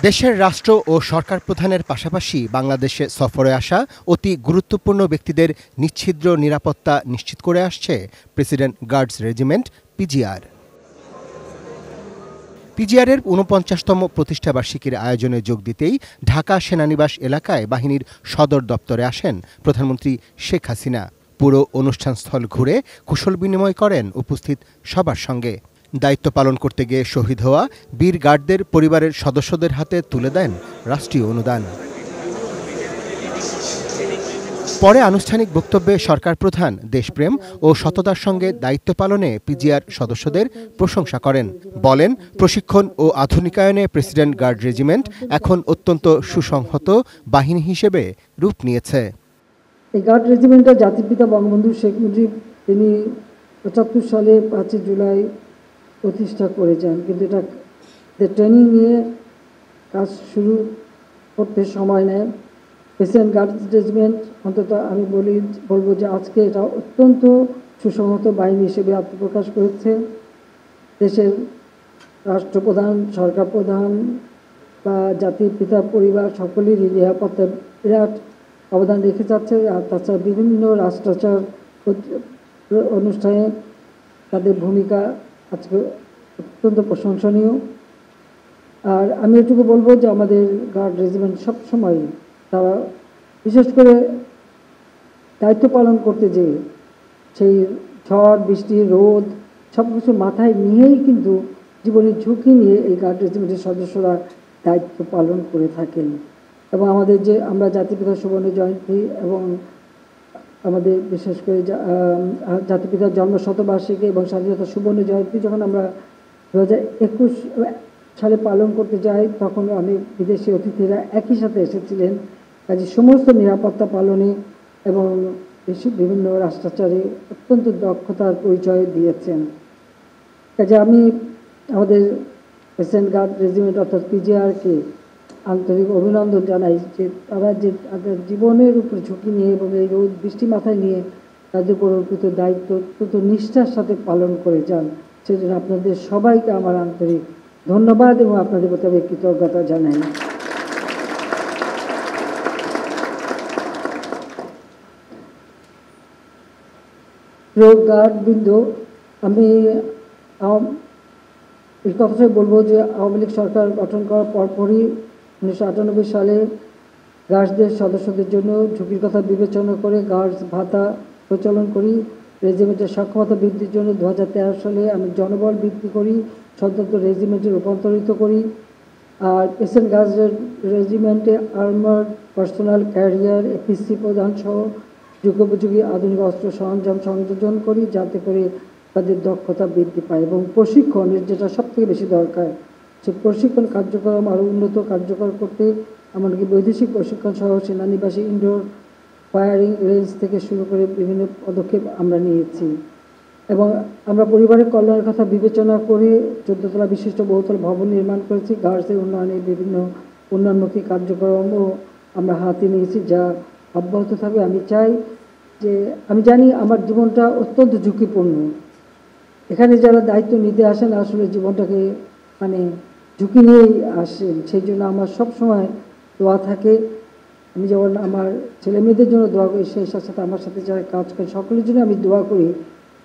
দেশের রাষ্ট্র ও সরকার প্রধানের পাশাপাশি বাংলাদেশে সফরে আসা অতি গুরুত্বপূর্ণ ব্যক্তিদের নিশ্ছিদ্র নিরাপত্তা নিশ্চিত করে আসছে প্রেসিডেন্ট গার্ডস রেজিমেন্ট পিজিআর। পিজিআরের ৪৯তম প্রতিষ্ঠাবার্ষিকীর আয়োজনে যোগ দিতেই ঢাকা সেনানিবাস এলাকায় বাহিনীর সদর দপ্তরে আসেন প্রধানমন্ত্রী শেখ হাসিনা। পুরো অনুষ্ঠানস্থল ঘুরে কুশল বিনিময় করেন উপস্থিত সবার সঙ্গে। দায়িত্ব পালন করতে গিয়ে শহীদ হওয়া বীর গার্ডদের পরিবারের সদস্যদের হাতে তুলে দেন রাষ্ট্রীয় অনুদান। পরে আনুষ্ঠানিক বক্তব্যে সরকার প্রধান দেশপ্রেম ও সততার সঙ্গে দায়িত্ব পালনে পিজিআর সদস্যদের প্রশংসা করেন। বলেন, প্রশিক্ষণ ও আধুনিকায়নে প্রেসিডেন্ট গার্ড রেজিমেন্ট এখন অত্যন্ত সুসংহত বাহিনী হিসেবে রূপ নিয়েছে। এই গার্ড রেজিমেন্টটা জাতির পিতা বঙ্গবন্ধু শেখ মুজিব তিনি ৭৫ সালে ৫ জুলাই প্রতিষ্ঠা করে যান, কিন্তু এটা ট্রেনিং নিয়ে কাজ শুরু করতে সময় নেয়। প্রেসিডেন্ট গার্ড রেজিমেন্ট অন্তত আমি বলবো যে আজকে এটা অত্যন্ত সুসংহত বাহিনী হিসেবে আত্মপ্রকাশ করেছে। দেশের রাষ্ট্রপ্রধান, সরকার প্রধান বা জাতির পিতা পরিবার সকলেরই নিরাপত্তার বিরাট অবদান রেখে যাচ্ছে। আর তাছাড়া বিভিন্ন রাষ্ট্রাচার অনুষ্ঠানে তাদের ভূমিকা আজকে অত্যন্ত প্রশংসনীয়। আর আমি এটুকু বলবো যে আমাদের গার্ড রেজিমেন্ট সবসময় তারা বিশেষ করে দায়িত্ব পালন করতে যেয়ে সেই ঝড় বৃষ্টি রোদ সব কিছু মাথায় নিয়েই কিন্তু জীবনের ঝুঁকি নিয়ে এই গার্ড রেজিমেন্টের সদস্যরা দায়িত্ব পালন করে থাকেন। এবং আমাদের যে আমরা জাতিপিতা সুবর্ণ জয়ন্তী এবং আমাদের বিশেষ করে জাতিপিতার জন্ম শতবার্ষিকী এবং স্বাধীনতা সুবর্ণ জয়ন্তী যখন আমরা ২০২১ সালে পালন করতে যাই, তখন অনেক বিদেশি অতিথিরা একই সাথে এসেছিলেন। কাজে সমস্ত নিরাপত্তা পালনে এবং বিভিন্ন রাষ্ট্রাচারে অত্যন্ত দক্ষতার পরিচয় দিয়েছেন। কাজে আমি আমাদের প্রেসিডেন্ট গার্ড রেজিমেন্ট অর্থাৎ পিজিআরকে আন্তরিক অভিনন্দন জানাই যে তারা যে তাদের জীবনের উপর ঝুঁকি নিয়ে এবং এই রোদ বৃষ্টি মাথায় নিয়ে তাদের উপর অর্পিত দায়িত্ব অত্যন্ত নিষ্ঠার সাথে পালন করে যান। সেজন্য আপনাদের সবাইকে আমার আন্তরিক ধন্যবাদ এবং আপনাদের প্রতি আমি কৃতজ্ঞতা জানাই। গার্ডবৃন্দ, আমি এই কথাটাই বলবো যে আওয়ামী লীগ সরকার গঠন করার পরপরই ১৯৯৮ সালে গার্ডসদের সদস্যদের জন্য ঝুঁকির কথা বিবেচনা করে গার্ডস ভাতা প্রচলন করি। রেজিমেন্টের সক্ষমতা বৃদ্ধির জন্য ২০১৩ সালে আমি জনবল বৃদ্ধি করি, স্বতন্ত্র রেজিমেন্টে রূপান্তরিত করি। আর প্রেসিডেন্ট গার্ডস রেজিমেন্টে আর্মার পার্সোনাল ক্যারিয়ার এপিসি প্রদান সহ যুগোপযোগী আধুনিক অস্ত্র সরঞ্জাম সংযোজন করি, যাতে করে তাদের দক্ষতা বৃদ্ধি পায় এবং প্রশিক্ষণের যেটা সবথেকে বেশি দরকার সে প্রশিক্ষণ কার্যক্রম আরও উন্নত কার্যকর করতে এমনকি বৈদেশিক প্রশিক্ষণ সহ সেনানিবাসী ইনডোর ফায়ারিং রেঞ্জ থেকে শুরু করে বিভিন্ন পদক্ষেপ আমরা নিয়েছি। এবং আমরা পরিবারের কল্যাণের কথা বিবেচনা করে ১৪ তলা বিশিষ্ট বহুতল ভবন নির্মাণ করেছি। গার্ডসের উন্নয়নের বিভিন্ন উন্নয়নমুখী কার্যক্রমও আমরা হাতে নিয়েছি, যা অব্যাহত থাকবে। আমি জানি আমার জীবনটা অত্যন্ত ঝুঁকিপূর্ণ। এখানে যারা দায়িত্ব নিতে আসেন আসলে জীবনটাকে ঝুঁকি নিয়েই আসেন, সেই জন্য আমার সবসময় দোয়া থাকে। আমি যেমন আমার ছেলে মেয়েদের জন্য দোয়া করি, সেই সাথে সাথে আমার সাথে যারা কাজ করেন সকলের জন্য আমি দোয়া করি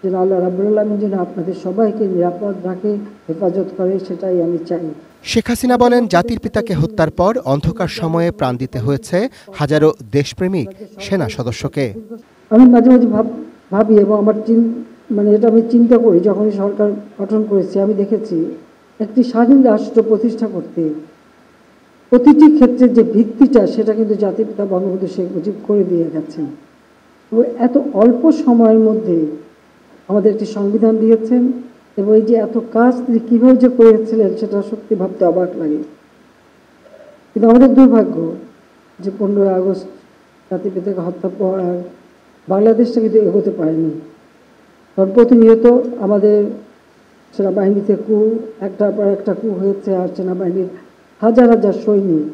যেন আল্লাহ রাব্বুল আলামিন যেন আপনাদের সবাইকে নিরাপদ রাখে, হেফাজত করে, সেটাই আমি চাই। শেখ হাসিনা বলেন, জাতির পিতাকে হত্যার পর অন্ধকার সময়ে প্রাণ দিতে হয়েছে হাজারো দেশপ্রেমিক সেনা সদস্যকে। আমি মাঝে মাঝে ভাবি এবং আমার এটা আমি চিন্তা করি, যখন সরকার গঠন করেছি আমি দেখেছি একটি স্বাধীন রাষ্ট্র প্রতিষ্ঠা করতে প্রতিটি ক্ষেত্রে যে ভিত্তিটা সেটা কিন্তু জাতির পিতা বঙ্গবন্ধু শেখ মুজিব করে দিয়ে গেছেন। এত অল্প সময়ের মধ্যে আমাদের একটি সংবিধান দিয়েছেন এবং এই যে এত কাজ তিনি কীভাবে যে করেছিলেন সেটা সত্যি ভাবতে অবাক লাগে। কিন্তু আমাদের দুর্ভাগ্য যে ১৫ই আগস্ট জাতির পিতাকে হত্যার পর আর বাংলাদেশটা কিন্তু এগোতে পারেনি। কারণ প্রতিনিয়ত আমাদের সেনাবাহিনীতে একটার পর একটা হয়েছে, আর সেনাবাহিনীর হাজার হাজার সৈনিক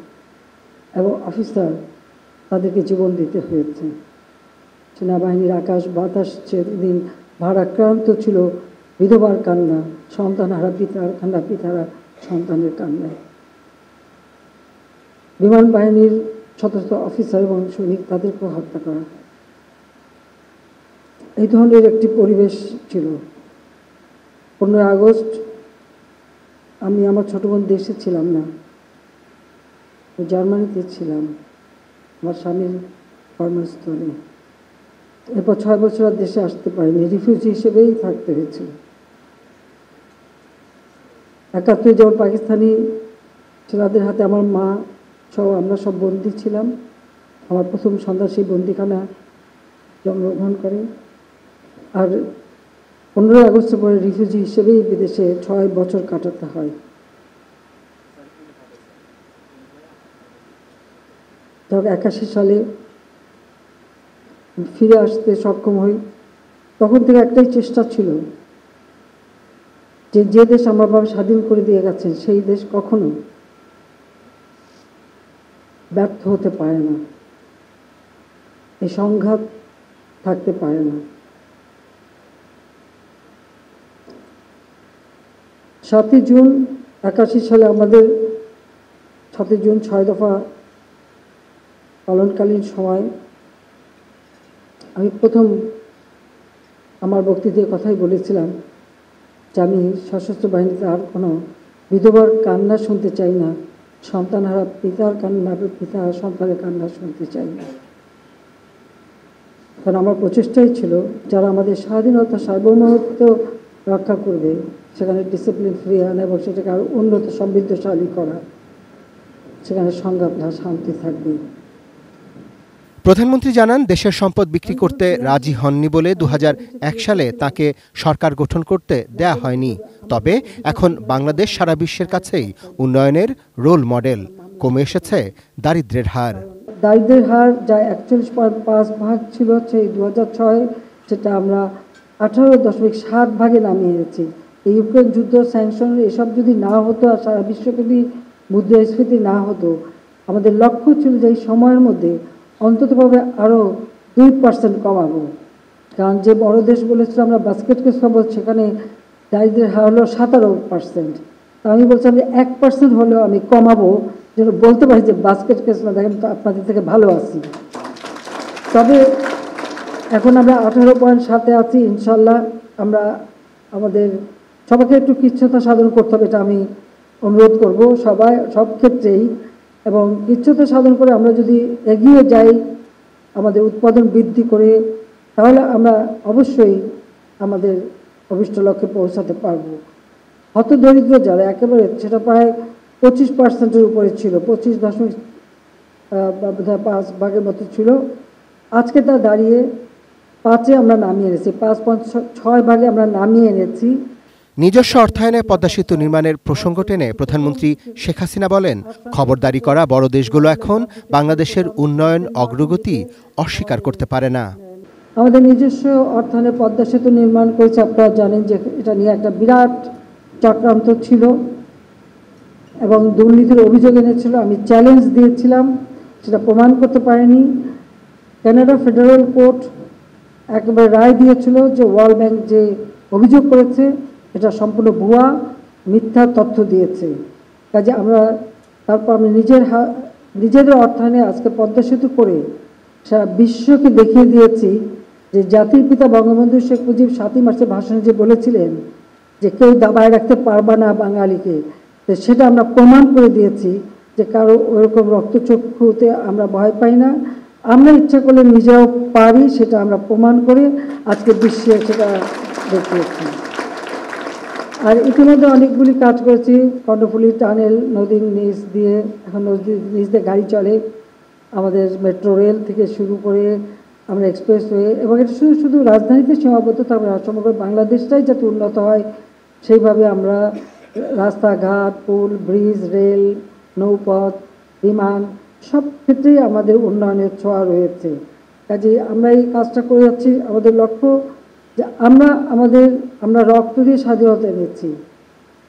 এবং অফিসার তাদেরকে জীবন দিতে হয়েছে। সেনাবাহিনীর আকাশ বাতাস সেদিন ভারাক্রান্ত ছিল বিধবার কান্না, সন্তানহারা পিতার কান্না, পিতারা সন্তানের কান্নায়। বিমান বাহিনীর সদস্য অফিসার এবং সৈনিক তাদেরকেও হত্যা করা হয়। এই ধরনের একটি পরিবেশ ছিল। 15 আগস্ট আমি আমার ছোট বোন দেশে ছিলাম না, জার্মানিতে ছিলাম আমার স্বামীর কর্মস্থলে। এরপর 6 বছর আর দেশে আসতে পারিনি, রিফিউজি হিসেবেই থাকতে হয়েছিল। 71 যেমন পাকিস্তানি ছেলেদের হাতে আমার মা সহ আমরা সব বন্দী ছিলাম। আমার প্রথম সন্তান সেই বন্দিখানা জন্মগ্রহণ করে। আর 15 আগস্টের পরে রিফিউজি হিসেবেই বিদেশে 6 বছর কাটাতে হয়। তখন 81 সালে ফিরে আসতে সক্ষম হই। তখন থেকে একটাই চেষ্টা ছিল যে যে দেশ আমার বাবা স্বাধীন করে দিয়ে গেছেন সেই দেশ কখনো ব্যর্থ হতে পারে না, এই সংঘাত থাকতে পারে না। 7 জুন 81 সালে আমাদের 7 জুন 6 দফা পালনকালীন সময় আমি প্রথম আমার বক্তৃতায় কথাই বলেছিলাম যে আমি সশস্ত্র বাহিনীতে আর কোনো বিধবার কান্না শুনতে চাই না, সন্তানহারা পিতার কান্না, পিতা সন্তানের কান্না শুনতে চাই না। কারণ আমার প্রচেষ্টাই ছিল যারা আমাদের স্বাধীনতা সার্বভৌমত্ব রক্ষা করবে সেখানে ডিসিপ্লিন ফিরিয়ে আনা এবং সেটাকে আরও উন্নত সমৃদ্ধশালী করা, সেখানে সংঘাত না শান্তি থাকবে। প্রধানমন্ত্রী জানান, দেশের সম্পদ বিক্রি করতে রাজি হননি বলে 2001 সালে তাকে সরকার গঠন করতে দেয়া হয়নি। তবে এখন বাংলাদেশ সারা বিশ্বের কাছেই উন্নয়নের রোল মডেল। কমে এসেছে দারিদ্র্যের হার। দারিদ্র্যের হার যা 41.5% ছিল সেই 2006 সেটা আমরা 18.7% নামিয়ে এনেছি। এই ইউক্রেন যুদ্ধ, স্যাংশন এসব যদি না হতো আর সারা বিশ্বব্যাপী মুদ্রাস্ফীতি না হতো, আমাদের লক্ষ্য ছিল যে এই সময়ের মধ্যে অন্ততভাবে আরও 2% কমাবো। কারণ যে বড় দেশ বলেছিল আমরা বাস্কেট কেস খাবো, সেখানে দারিদ্র্যের হার হলো 17%। তা আমি বলছিলাম যে 1% হলেও আমি কমাবো, যেন বলতে পারি যে বাস্কেট কেস না, দেখেন তো আপনাদের থেকে ভালো আছি। তবে এখন আমরা 18.7 আছি। ইনশাল্লাহ আমরা আমাদের সবাইকে একটু কৃচ্ছ্রতা সাধন করতে হবে, এটা আমি অনুরোধ করব সব ক্ষেত্রেই। এবং কৃচ্ছ্রতা সাধন করে আমরা যদি এগিয়ে যাই আমাদের উৎপাদন বৃদ্ধি করে, তাহলে আমরা অবশ্যই আমাদের অভিষ্ট লক্ষ্যে পৌঁছাতে পারবো। হতদরিদ্র যারা একেবারে, সেটা প্রায় 25%-এর উপরে ছিল, 25.5% মতো ছিল। আজকে তা দাঁড়িয়ে 5-এ আমরা নামিয়ে এনেছি, 5.6% আমরা নামিয়ে এনেছি। নিজস্ব অর্থায়নে পদ্মা সেতু নির্মাণের প্রসঙ্গ টেনে প্রধানমন্ত্রী শেখ হাসিনা বলেন, খবরদারি করা বড় দেশগুলো এখন বাংলাদেশের উন্নয়ন অগ্রগতি অস্বীকার করতে পারে না। আমাদের নিজস্ব অর্থায়নে পদ্মা সেতু নির্মাণ করেছে। আপনারা জানেন যে এটা নিয়ে একটা বিরাট চক্রান্ত ছিল এবং দুর্নীতির অভিযোগ এনেছিল। আমি চ্যালেঞ্জ দিয়েছিলাম, সেটা প্রমাণ করতে পারেনি। কানাডা ফেডারেল কোর্ট একেবারে রায় দিয়েছিল যে ওয়ার্ল্ড ব্যাংক যে অভিযোগ করেছে এটা সম্পূর্ণ ভুয়া, মিথ্যা তথ্য দিয়েছে। কাজে আমরা তারপর আমি নিজেদের অর্থায়নে আজকে পদ্মা সেতু করে সারা বিশ্বকে দেখিয়ে দিয়েছি যে জাতির পিতা বঙ্গবন্ধু শেখ মুজিব 7ই মার্চের ভাষণে যে বলেছিলেন যে কেউ দাবায় রাখতে পারবে না বাঙালিকে, তো সেটা আমরা প্রমাণ করে দিয়েছি যে কারো ওরকম রক্তচক্ষুতে আমরা ভয় পাই না। আমরা ইচ্ছা করলে নিজেরাও পারি, সেটা আমরা প্রমাণ করে আজকে বিশ্বে সেটা দেখিয়েছি। আর ইতিমধ্যে অনেকগুলি কাজ করেছি। কর্ণফুলী টানেল নদীর নিচ দিয়ে, এখন নদীর নিচ দিয়ে গাড়ি চলে। আমাদের মেট্রো রেল থেকে শুরু করে আমরা এক্সপ্রেসওয়ে, এবং এটা শুধু রাজধানীতে সীমাবদ্ধ থাকবে না, সমগ্র বাংলাদেশটাই যাতে উন্নত হয় সেইভাবে আমরা রাস্তাঘাট, পুল, ব্রিজ, রেল, নৌপথ, বিমান সব ক্ষেত্রেই আমাদের উন্নয়নের ছোঁয়া রয়েছে। কাজে আমরা এই কাজটা করে যাচ্ছি। আমাদের লক্ষ্য যে আমরা রক্ত দিয়ে স্বাধীনতা এনেছি।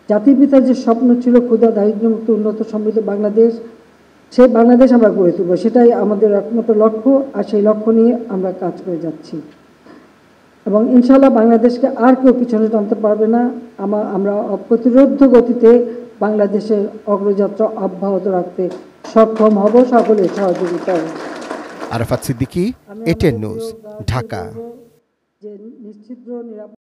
জাতির পিতার যে স্বপ্ন ছিল ক্ষুধা দারিদ্র্যমুক্ত উন্নত সমৃদ্ধ বাংলাদেশ, সেই বাংলাদেশ আমরা গড়ে তুলব, সেটাই আমাদের একমাত্র লক্ষ্য। আর সেই লক্ষ্য নিয়ে আমরা কাজ করে যাচ্ছি এবং ইনশাআল্লাহ বাংলাদেশকে আর কেউ পিছনে টানতে পারবে না। আমরা অপ্রতিরোধ্য গতিতে বাংলাদেশের অগ্রযাত্রা অব্যাহত রাখতে সক্ষম হব সকলের সহযোগিতায়। Arafat Siddiqui, ATN news, Dhaka. যে নিশ্চিদ্র নিরাপদ